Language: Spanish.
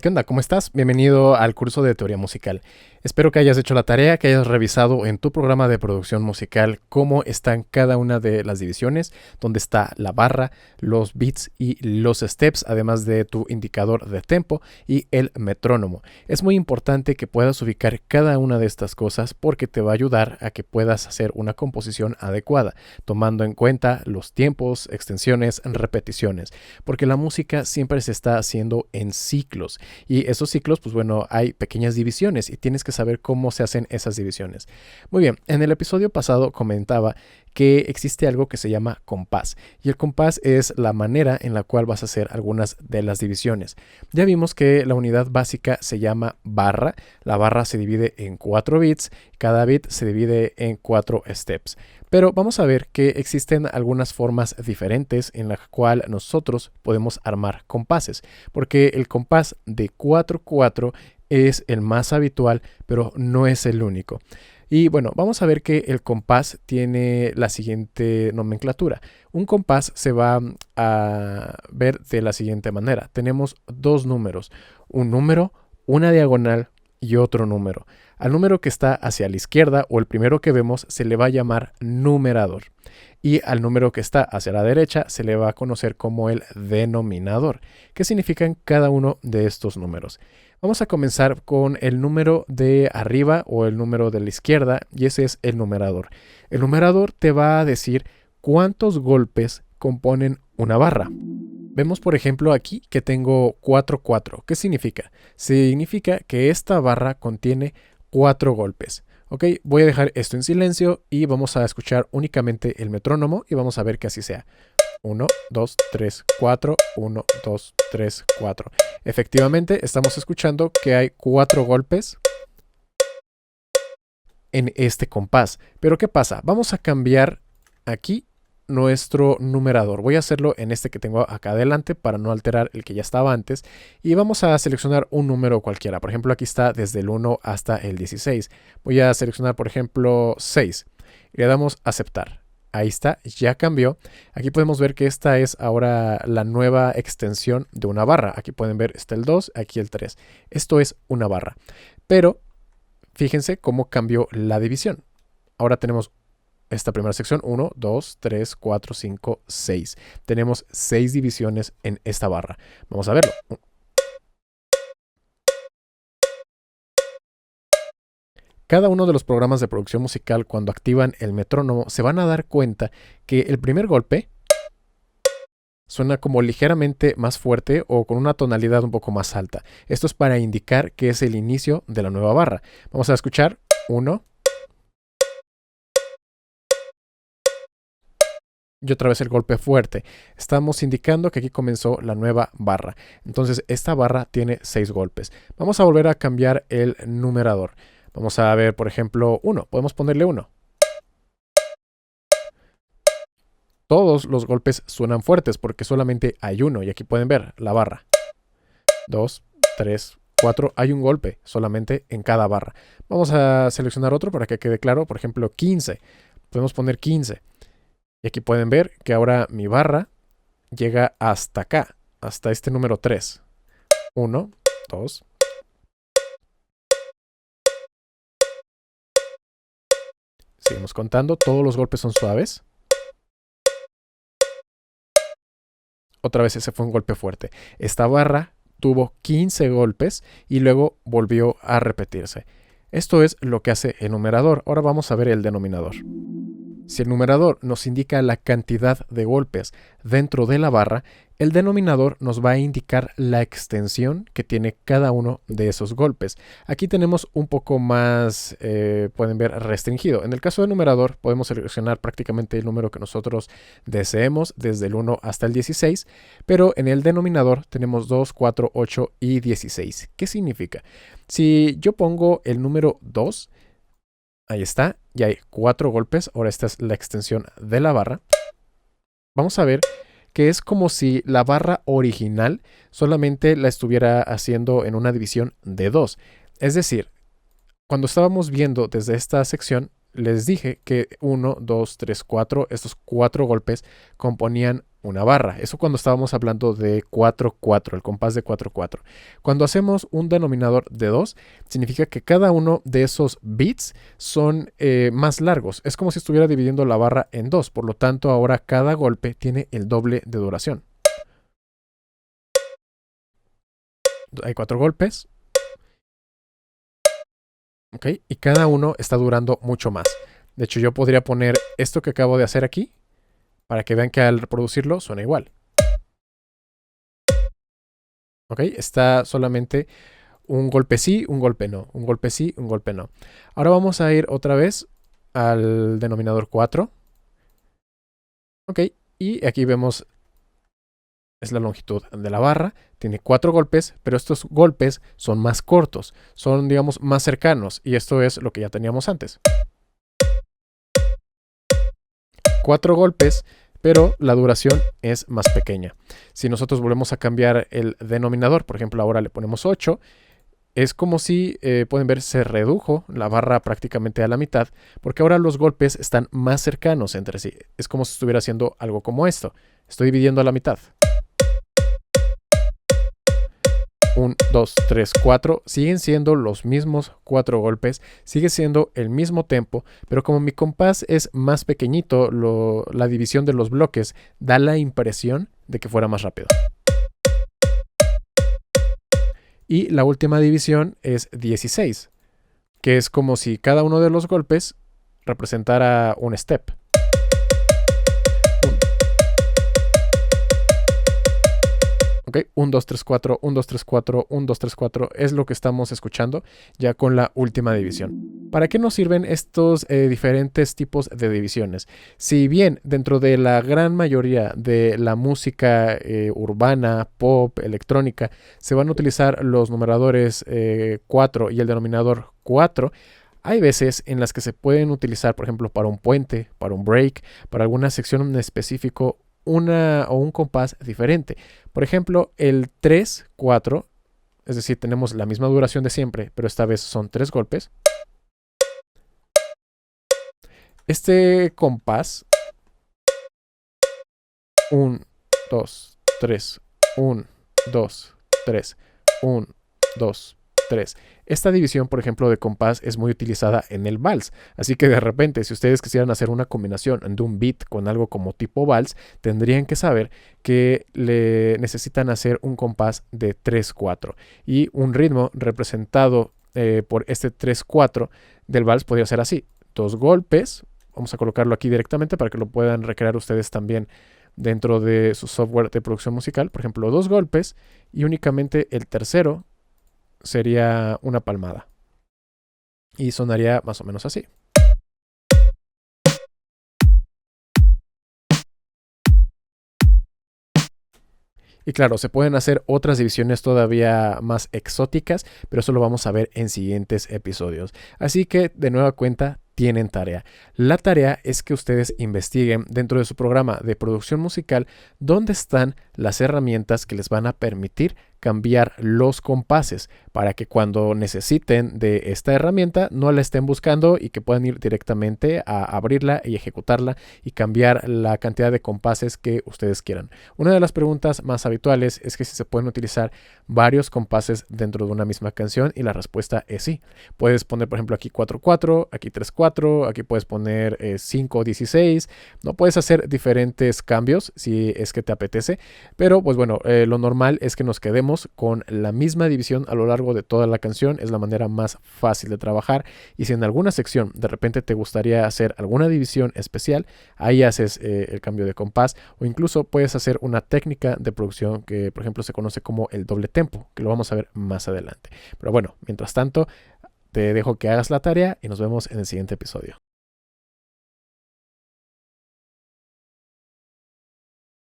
¿Qué onda? ¿Cómo estás? Bienvenido al curso de teoría musical. Espero que hayas hecho la tarea, que hayas revisado en tu programa de producción musical cómo están cada una de las divisiones, dónde está la barra, los beats y los steps, además de tu indicador de tempo y el metrónomo. Es muy importante que puedas ubicar cada una de estas cosas porque te va a ayudar a que puedas hacer una composición adecuada, tomando en cuenta los tiempos, extensiones, repeticiones, porque la música siempre se está haciendo en ciclos. Y esos ciclos, pues bueno, hay pequeñas divisiones y tienes que saber cómo se hacen esas divisiones. Muy bien, en el episodio pasado comentaba que existe algo que se llama compás. Y el compás es la manera en la cual vas a hacer algunas de las divisiones. Ya vimos que la unidad básica se llama barra. La barra se divide en 4 bits. Cada bit se divide en 4 steps. Pero vamos a ver que existen algunas formas diferentes en las cuales nosotros podemos armar compases, porque el compás de 4/4 es el más habitual, pero no es el único. Y bueno, vamos a ver que el compás tiene la siguiente nomenclatura. Un compás se va a ver de la siguiente manera. Tenemos dos números, un número, una diagonal y otro número. Al número que está hacia la izquierda o el primero que vemos se le va a llamar numerador. Y al número que está hacia la derecha se le va a conocer como el denominador. ¿Qué significan cada uno de estos números? Vamos a comenzar con el número de arriba o el número de la izquierda y ese es el numerador. El numerador te va a decir cuántos golpes componen una barra. Vemos por ejemplo aquí que tengo 4/4. ¿Qué significa? Significa que esta barra contiene 4 golpes. Ok, voy a dejar esto en silencio y vamos a escuchar únicamente el metrónomo y vamos a ver que así sea. 1, 2, 3, 4, 1, 2, 3, 4. Efectivamente, estamos escuchando que hay 4 golpes en este compás. Pero ¿qué pasa? Vamos a cambiar aquí nuestro numerador. Voy a hacerlo en este que tengo acá adelante para no alterar el que ya estaba antes. Y vamos a seleccionar un número cualquiera. Por ejemplo, aquí está desde el 1 hasta el 16. Voy a seleccionar, por ejemplo, 6. Y le damos aceptar. Ahí está, ya cambió. Aquí podemos ver que esta es ahora la nueva extensión de una barra. Aquí pueden ver, está el 2, aquí el 3. Esto es una barra. Pero fíjense cómo cambió la división. Ahora tenemos esta primera sección, 1, 2, 3, 4, 5, 6. Tenemos 6 divisiones en esta barra. Vamos a verlo. Cada uno de los programas de producción musical, cuando activan el metrónomo, se van a dar cuenta que el primer golpe suena como ligeramente más fuerte o con una tonalidad un poco más alta. Esto es para indicar que es el inicio de la nueva barra. Vamos a escuchar 1 y otra vez el golpe fuerte. Estamos indicando que aquí comenzó la nueva barra. Entonces esta barra tiene 6 golpes. Vamos a volver a cambiar el numerador. Vamos a ver, por ejemplo, 1. Podemos ponerle 1. Todos los golpes suenan fuertes porque solamente hay uno. Y aquí pueden ver la barra. 2, 3, 4. Hay un golpe solamente en cada barra. Vamos a seleccionar otro para que quede claro. Por ejemplo, 15. Podemos poner 15. Y aquí pueden ver que ahora mi barra llega hasta acá. Hasta este número 3. 1, 2. Seguimos contando, todos los golpes son suaves. Otra vez ese fue un golpe fuerte. Esta barra tuvo 15 golpes y luego volvió a repetirse. Esto es lo que hace el numerador. Ahora vamos a ver el denominador. Si el numerador nos indica la cantidad de golpes dentro de la barra, el denominador nos va a indicar la extensión que tiene cada uno de esos golpes. Aquí tenemos un poco más, pueden ver, restringido. En el caso del numerador podemos seleccionar prácticamente el número que nosotros deseemos, desde el 1 hasta el 16, pero en el denominador tenemos 2, 4, 8 y 16. ¿Qué significa? Si yo pongo el número 2, ahí está, ya hay 4 golpes. Ahora esta es la extensión de la barra. Vamos a ver que es como si la barra original solamente la estuviera haciendo en una división de 2. Es decir, cuando estábamos viendo desde esta sección, les dije que 1, 2, 3, 4, estos 4 golpes componían una barra. Eso cuando estábamos hablando de 4-4, el compás de 4-4. Cuando hacemos un denominador de 2, significa que cada uno de esos beats son más largos. Es como si estuviera dividiendo la barra en 2. Por lo tanto, ahora cada golpe tiene el doble de duración. Hay 4 golpes. ¿Ok? Y cada uno está durando mucho más. De hecho, yo podría poner esto que acabo de hacer aquí para que vean que al reproducirlo suena igual. ¿Ok? Está solamente un golpe sí, un golpe no. Un golpe sí, un golpe no. Ahora vamos a ir otra vez al denominador 4. ¿Ok? Y aquí vemos, es la longitud de la barra. Tiene 4 golpes, pero estos golpes son más cortos. Son, digamos, más cercanos. Y esto es lo que ya teníamos antes. 4 golpes, pero la duración es más pequeña. Si nosotros volvemos a cambiar el denominador, por ejemplo, ahora le ponemos 8, es como si, pueden ver, se redujo la barra prácticamente a la mitad, porque ahora los golpes están más cercanos entre sí. Es como si estuviera haciendo algo como esto. Estoy dividiendo a la mitad. 1, 2, 3, 4, siguen siendo los mismos 4 golpes, sigue siendo el mismo tempo, pero como mi compás es más pequeñito, la división de los bloques da la impresión de que fuera más rápido. Y la última división es 16, que es como si cada uno de los golpes representara un step. ¿Ok? 1, 2, 3, 4, 1, 2, 3, 4, 1, 2, 3, 4 es lo que estamos escuchando ya con la última división. ¿Para qué nos sirven estos diferentes tipos de divisiones? Si bien dentro de la gran mayoría de la música urbana, pop, electrónica, se van a utilizar los numeradores 4 y el denominador 4, hay veces en las que se pueden utilizar, por ejemplo, para un puente, para un break, para alguna sección en específico, una o un compás diferente. Por ejemplo, el 3-4, es decir, tenemos la misma duración de siempre, pero esta vez son 3 golpes. Este compás, 1, 2, 3, 1, 2, 3, 1, 2, 3. Esta división, por ejemplo, de compás es muy utilizada en el vals. Así que de repente, si ustedes quisieran hacer una combinación de un beat con algo como tipo vals, tendrían que saber que le necesitan hacer un compás de 3-4. Y un ritmo representado por este 3-4 del vals podría ser así. 2 golpes. Vamos a colocarlo aquí directamente para que lo puedan recrear ustedes también dentro de su software de producción musical. Por ejemplo, 2 golpes y únicamente el tercero sería una palmada. Y sonaría más o menos así. Y claro, se pueden hacer otras divisiones todavía más exóticas, pero eso lo vamos a ver en siguientes episodios. Así que, de nueva cuenta, tienen tarea. La tarea es que ustedes investiguen dentro de su programa de producción musical dónde están las herramientas que les van a permitir cambiar los compases para que cuando necesiten de esta herramienta no la estén buscando y que puedan ir directamente a abrirla y ejecutarla y cambiar la cantidad de compases que ustedes quieran. Una de las preguntas más habituales es que si se pueden utilizar varios compases dentro de una misma canción y la respuesta es sí. Puedes poner, por ejemplo, aquí 4-4, aquí 3-4, aquí puedes poner 5-16. No puedes hacer diferentes cambios si es que te apetece, pero pues bueno, lo normal es que nos quedemos con la misma división a lo largo de toda la canción. Es la manera más fácil de trabajar, y si en alguna sección de repente te gustaría hacer alguna división especial, ahí haces el cambio de compás, o incluso puedes hacer una técnica de producción que por ejemplo se conoce como el doble tempo, que lo vamos a ver más adelante. Pero bueno, mientras tanto te dejo que hagas la tarea y nos vemos en el siguiente episodio.